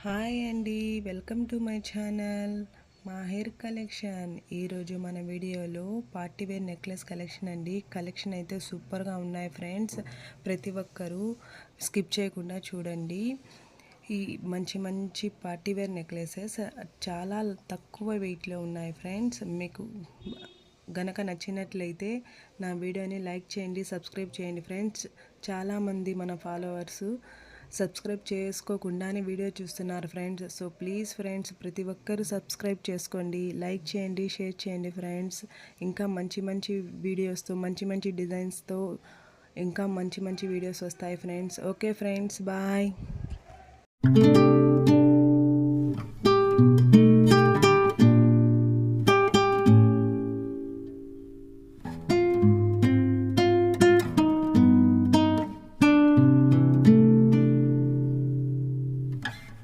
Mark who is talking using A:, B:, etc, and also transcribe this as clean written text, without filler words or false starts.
A: Hi అండి, welcome to my channel Mahir collection. ఈరోజు మన వీడియోలో పార్టీ వేర్ నెక్లెస్ కలెక్షన్ అండి. కలెక్షన్ అయితే సూపర్గా ఉన్నాయి ఫ్రెండ్స్. ప్రతి ఒక్కరూ స్కిప్ చేయకుండా చూడండి. ఈ మంచి మంచి పార్టీ వేర్ నెక్లెసెస్ చాలా తక్కువ వెయిట్లో ఉన్నాయి ఫ్రెండ్స్. మీకు గనక నచ్చినట్లయితే నా వీడియోని లైక్ చేయండి, సబ్స్క్రైబ్ చేయండి ఫ్రెండ్స్. చాలామంది మన ఫాలోవర్సు సబ్స్క్రైబ్ చేసుకోకుండానే వీడియో చూస్తున్నారు ఫ్రెండ్స్. సో ప్లీజ్ ఫ్రెండ్స్, ప్రతి ఒక్కరూ సబ్స్క్రైబ్ చేసుకోండి, లైక్ చేయండి, షేర్ చేయండి ఫ్రెండ్స్. ఇంకా మంచి మంచి వీడియోస్తో, మంచి మంచి డిజైన్స్తో ఇంకా మంచి మంచి వీడియోస్ వస్తాయి ఫ్రెండ్స్. Okay friends, bye.